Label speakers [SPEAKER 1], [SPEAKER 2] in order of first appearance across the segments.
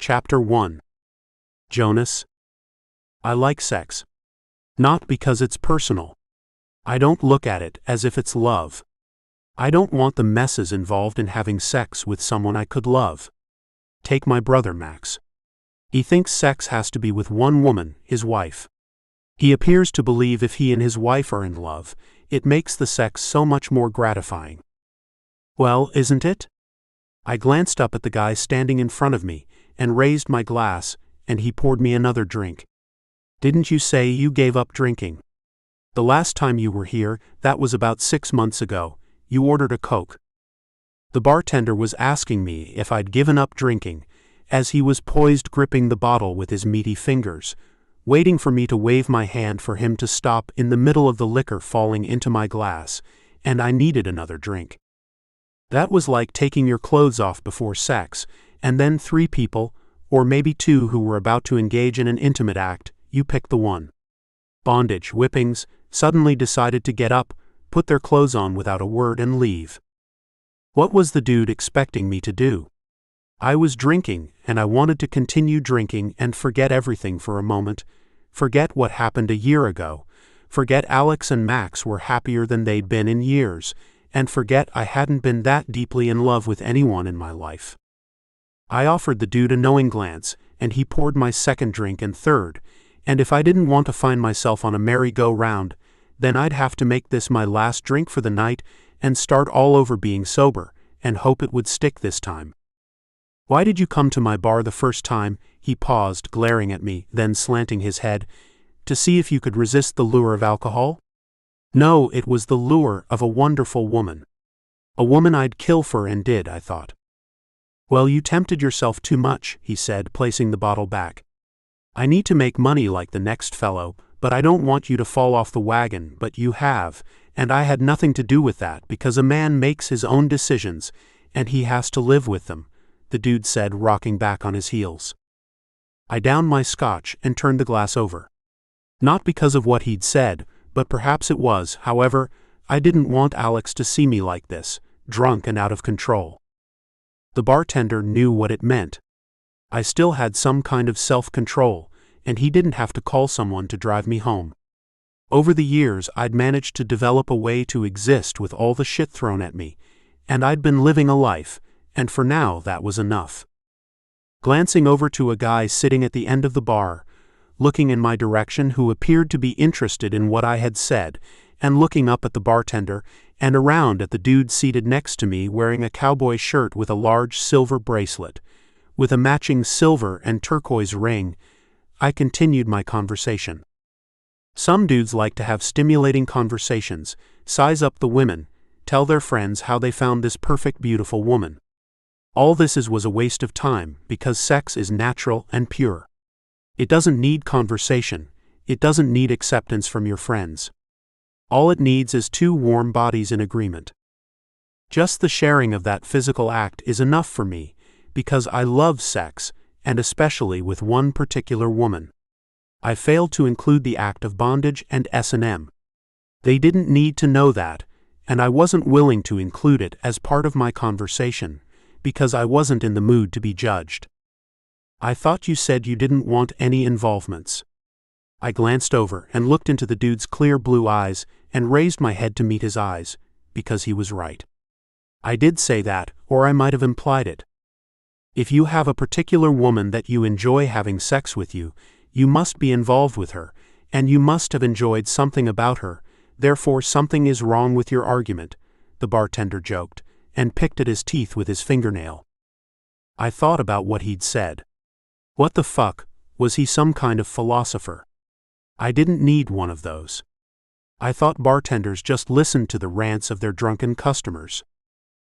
[SPEAKER 1] Chapter 1. Jonas. I like sex. Not because it's personal. I don't look at it as if it's love. I don't want the messes involved in having sex with someone I could love. Take my brother Max. He thinks sex has to be with one woman, his wife. He appears to believe if he and his wife are in love, it makes the sex so much more gratifying. Well, isn't it? I glanced up at the guy standing in front of me, and raised my glass, and he poured me another drink. Didn't you say you gave up drinking? The last time you were here, that was about 6 months ago, you ordered a Coke. The bartender was asking me if I'd given up drinking, as he was poised gripping the bottle with his meaty fingers, waiting for me to wave my hand for him to stop in the middle of the liquor falling into my glass, and I needed another drink. That was like taking your clothes off before sex, and then 3 people, or maybe 2 who were about to engage in an intimate act, you pick the one. Bondage, whippings, suddenly decided to get up, put their clothes on without a word and leave. What was the dude expecting me to do? I was drinking, and I wanted to continue drinking and forget everything for a moment, forget what happened a year ago, forget Alex and Max were happier than they'd been in years, and forget I hadn't been that deeply in love with anyone in my life. I offered the dude a knowing glance, and he poured my second drink and third, and if I didn't want to find myself on a merry-go-round, then I'd have to make this my last drink for the night and start all over being sober, and hope it would stick this time. Why did you come to my bar the first time? He paused, glaring at me, then slanting his head, to see if you could resist the lure of alcohol? No, it was the lure of a wonderful woman. A woman I'd kill for and did, I thought. Well, you tempted yourself too much, he said, placing the bottle back. I need to make money like the next fellow, but I don't want you to fall off the wagon, but you have, and I had nothing to do with that because a man makes his own decisions, and he has to live with them, the dude said, rocking back on his heels. I downed my scotch and turned the glass over. Not because of what he'd said, but perhaps it was, however, I didn't want Alex to see me like this, drunk and out of control. The bartender knew what it meant. I still had some kind of self-control, and he didn't have to call someone to drive me home. Over the years I'd managed to develop a way to exist with all the shit thrown at me, and I'd been living a life, and for now that was enough. Glancing over to a guy sitting at the end of the bar, looking in my direction who appeared to be interested in what I had said, and looking up at the bartender, and around at the dude seated next to me wearing a cowboy shirt with a large silver bracelet, with a matching silver and turquoise ring, I continued my conversation. Some dudes like to have stimulating conversations, size up the women, tell their friends how they found this perfect beautiful woman. All this was a waste of time because sex is natural and pure. It doesn't need conversation, it doesn't need acceptance from your friends. All it needs is 2 warm bodies in agreement. Just the sharing of that physical act is enough for me, because I love sex, and especially with one particular woman. I failed to include the act of bondage and S&M. They didn't need to know that, and I wasn't willing to include it as part of my conversation, because I wasn't in the mood to be judged. I thought you said you didn't want any involvements. I glanced over and looked into the dude's clear blue eyes and raised my head to meet his eyes, because he was right. I did say that, or I might have implied it. If you have a particular woman that you enjoy having sex with you must be involved with her, and you must have enjoyed something about her, therefore something is wrong with your argument, the bartender joked, and picked at his teeth with his fingernail. I thought about what he'd said. What the fuck, was he some kind of philosopher? I didn't need one of those. I thought bartenders just listened to the rants of their drunken customers.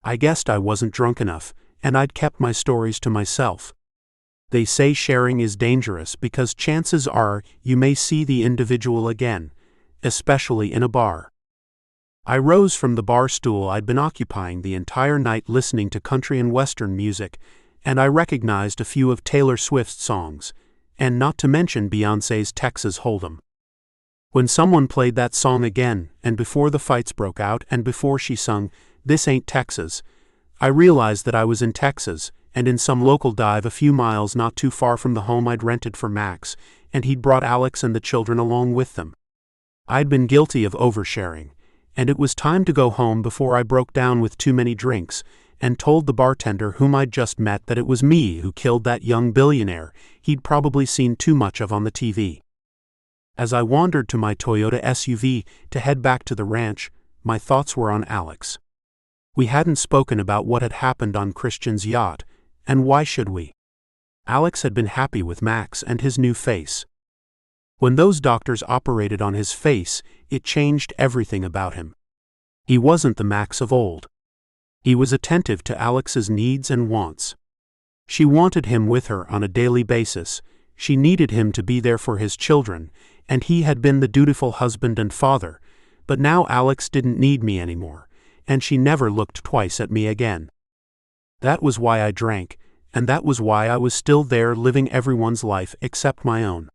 [SPEAKER 1] I guessed I wasn't drunk enough, and I'd kept my stories to myself. They say sharing is dangerous because chances are you may see the individual again, especially in a bar. I rose from the bar stool I'd been occupying the entire night listening to country and western music, and I recognized a few of Taylor Swift's songs, and not to mention Beyoncé's Texas Hold'em. When someone played that song again, and before the fights broke out and before she sung, "This Ain't Texas," I realized that I was in Texas, and in some local dive a few miles not too far from the home I'd rented for Max, and he'd brought Alex and the children along with them. I'd been guilty of oversharing, and it was time to go home before I broke down with too many drinks, and told the bartender whom I'd just met that it was me who killed that young billionaire he'd probably seen too much of on the TV. As I wandered to my Toyota SUV to head back to the ranch, my thoughts were on Alex. We hadn't spoken about what had happened on Christian's yacht, and why should we? Alex had been happy with Max and his new face. When those doctors operated on his face, it changed everything about him. He wasn't the Max of old. He was attentive to Alex's needs and wants. She wanted him with her on a daily basis, she needed him to be there for his children, and he had been the dutiful husband and father, but now Alex didn't need me anymore, and she never looked twice at me again. That was why I drank, and that was why I was still there living everyone's life except my own.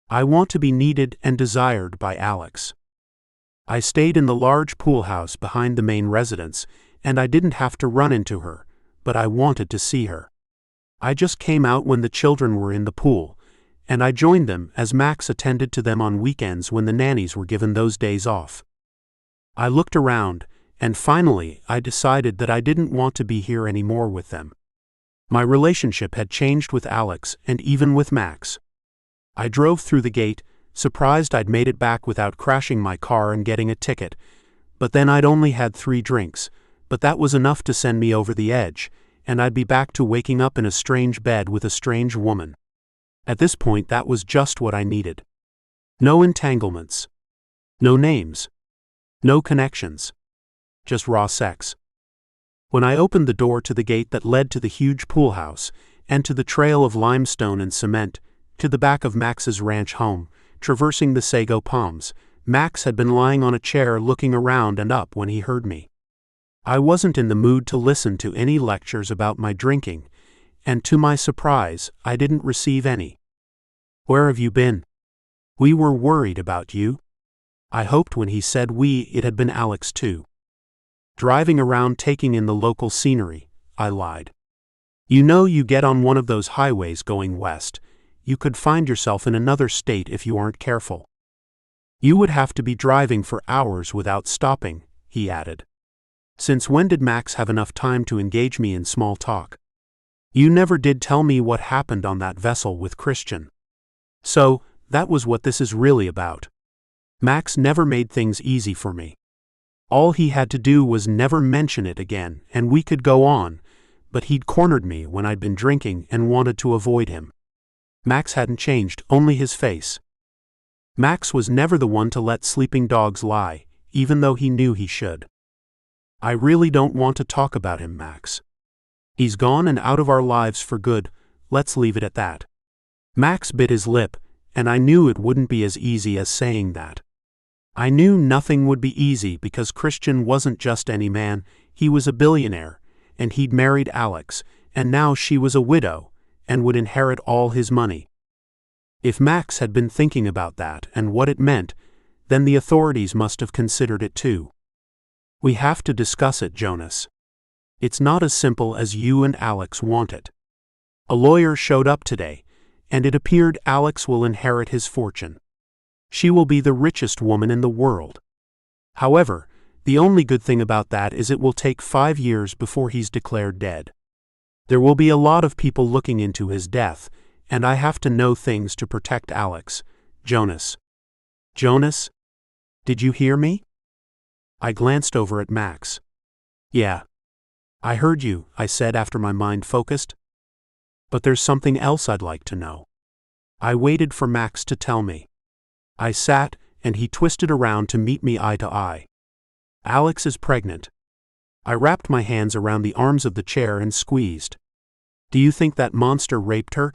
[SPEAKER 1] I want to be needed and desired by Alex. I stayed in the large pool house behind the main residence, and I didn't have to run into her, but I wanted to see her. I just came out when the children were in the pool, and I joined them as Max attended to them on weekends when the nannies were given those days off. I looked around, and finally I decided that I didn't want to be here anymore with them. My relationship had changed with Alex and even with Max. I drove through the gate, surprised I'd made it back without crashing my car and getting a ticket, but then I'd only had 3 drinks, but that was enough to send me over the edge, and I'd be back to waking up in a strange bed with a strange woman. At this point that was just what I needed. No entanglements. No names. No connections. Just raw sex. When I opened the door to the gate that led to the huge pool house, and to the trail of limestone and cement, to the back of Max's ranch home, traversing the sago palms, Max had been lying on a chair looking around and up when he heard me. I wasn't in the mood to listen to any lectures about my drinking, and to my surprise, I didn't receive any. "Where have you been? We were worried about you." I hoped when he said we, it had been Alex too. "Driving around taking in the local scenery," I lied. "You know, you get on one of those highways going west, you could find yourself in another state if you aren't careful. You would have to be driving for hours without stopping," he added. "Since when did Max have enough time to engage me in small talk? You never did tell me what happened on that vessel with Christian. So, that was what this is really about. Max never made things easy for me. All he had to do was never mention it again, and we could go on, but he'd cornered me when I'd been drinking and wanted to avoid him. Max hadn't changed, only his face. Max was never the one to let sleeping dogs lie, even though he knew he should. I really don't want to talk about him, Max. He's gone and out of our lives for good, let's leave it at that." Max bit his lip, and I knew it wouldn't be as easy as saying that. I knew nothing would be easy because Christian wasn't just any man, he was a billionaire, and he'd married Alex, and now she was a widow, and would inherit all his money. If Max had been thinking about that and what it meant, then the authorities must have considered it too. "We have to discuss it, Jonas. It's not as simple as you and Alex want it. A lawyer showed up today, and it appeared Alex will inherit his fortune. She will be the richest woman in the world. However, the only good thing about that is it will take 5 years before he's declared dead. There will be a lot of people looking into his death, and I have to know things to protect Alex. Jonas. Jonas? Did you hear me?" I glanced over at Max. "Yeah. I heard you," I said after my mind focused. "But there's something else I'd like to know." I waited for Max to tell me. I sat, and he twisted around to meet me eye to eye. "Alex is pregnant." I wrapped my hands around the arms of the chair and squeezed. "Do you think that monster raped her?"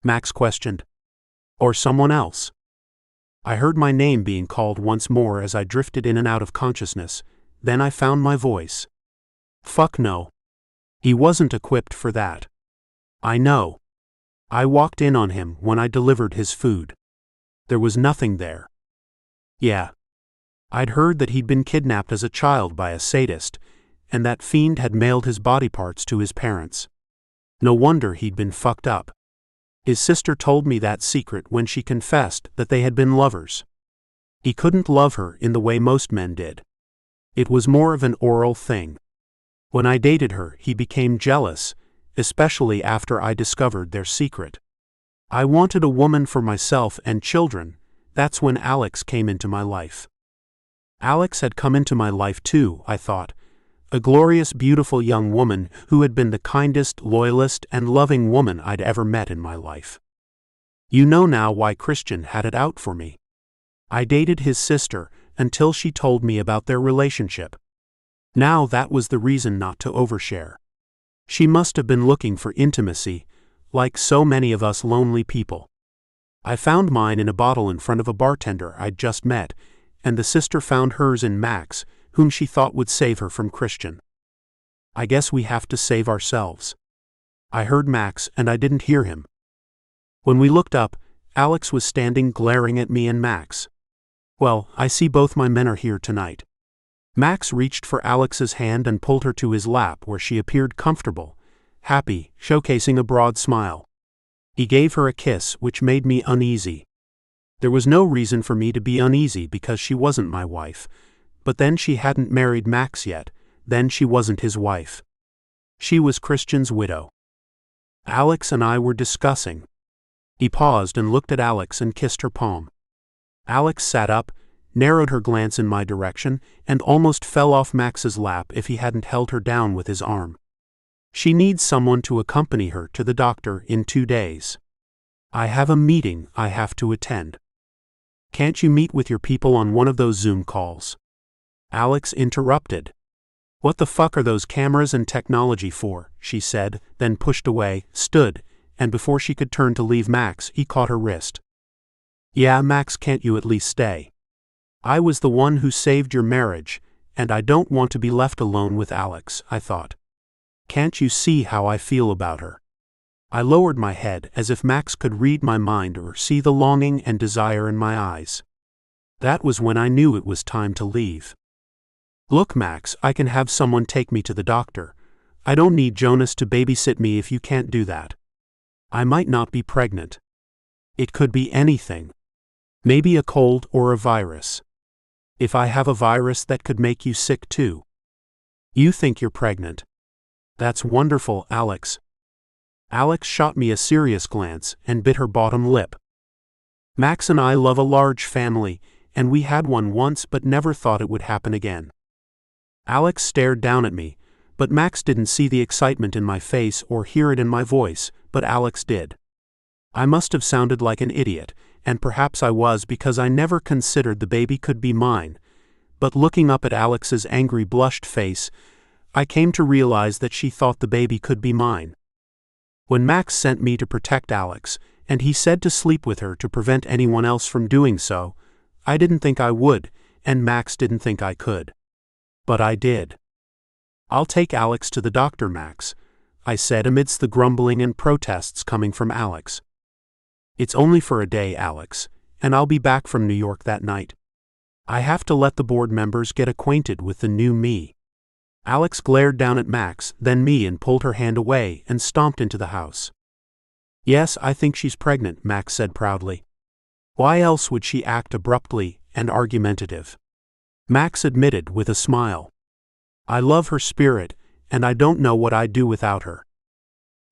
[SPEAKER 1] Max questioned. "Or someone else?" I heard my name being called once more as I drifted in and out of consciousness, then I found my voice. "Fuck no. He wasn't equipped for that. I know. I walked in on him when I delivered his food. There was nothing there. Yeah. I'd heard that he'd been kidnapped as a child by a sadist, and that fiend had mailed his body parts to his parents. No wonder he'd been fucked up. His sister told me that secret when she confessed that they had been lovers. He couldn't love her in the way most men did. It was more of an oral thing. When I dated her, he became jealous, especially after I discovered their secret. I wanted a woman for myself and children. That's when Alex came into my life. Alex had come into my life too, I thought. A glorious, beautiful young woman who had been the kindest, loyalist, and loving woman I'd ever met in my life. You know now why Christian had it out for me. I dated his sister until she told me about their relationship. Now that was the reason not to overshare. She must have been looking for intimacy, like so many of us lonely people. I found mine in a bottle in front of a bartender I'd just met, and the sister found hers in Max, whom she thought would save her from Christian. I guess we have to save ourselves. I heard Max and I didn't hear him. When we looked up, Alex was standing glaring at me and Max. Well, I see both my men are here tonight. Max reached for Alex's hand and pulled her to his lap where she appeared comfortable, happy, showcasing a broad smile. He gave her a kiss which made me uneasy. There was no reason for me to be uneasy because she wasn't my wife. But then she hadn't married Max yet, then she wasn't his wife. She was Christian's widow. Alex and I were discussing. He paused and looked at Alex and kissed her palm. Alex sat up, narrowed her glance in my direction, and almost fell off Max's lap if he hadn't held her down with his arm. She needs someone to accompany her to the doctor in 2 days. I have a meeting I have to attend. Can't you meet with your people on one of those Zoom calls? Alex interrupted. What the fuck are those cameras and technology for? She said, then pushed away, stood, and before she could turn to leave Max, he caught her wrist. Yeah, Max, can't you at least stay? I was the one who saved your marriage, and I don't want to be left alone with Alex, I thought. Can't you see how I feel about her? I lowered my head as if Max could read my mind or see the longing and desire in my eyes. That was when I knew it was time to leave. Look, Max, I can have someone take me to the doctor. I don't need Jonas to babysit me if you can't do that. I might not be pregnant. It could be anything. Maybe a cold or a virus. If I have a virus that could make you sick too. You think you're pregnant. That's wonderful, Alex. Alex shot me a serious glance and bit her bottom lip. Max and I love a large family, and we had one once but never thought it would happen again. Alex stared down at me, but Max didn't see the excitement in my face or hear it in my voice, but Alex did. I must have sounded like an idiot, and perhaps I was because I never considered the baby could be mine, but looking up at Alex's angry blushed face, I came to realize that she thought the baby could be mine. When Max sent me to protect Alex, and he said to sleep with her to prevent anyone else from doing so, I didn't think I would, and Max didn't think I could. But I did. I'll take Alex to the doctor, Max, I said amidst the grumbling and protests coming from Alex. It's only for a day, Alex, and I'll be back from New York that night. I have to let the board members get acquainted with the new me. Alex glared down at Max, then me, and pulled her hand away and stomped into the house. Yes, I think she's pregnant, Max said proudly. Why else would she act abruptly and argumentative? Max admitted with a smile. I love her spirit, and I don't know what I'd do without her.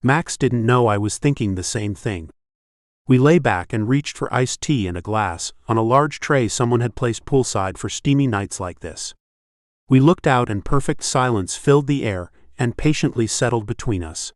[SPEAKER 1] Max didn't know I was thinking the same thing. We lay back and reached for iced tea and a glass on a large tray someone had placed poolside for steamy nights like this. We looked out and perfect silence filled the air and patiently settled between us.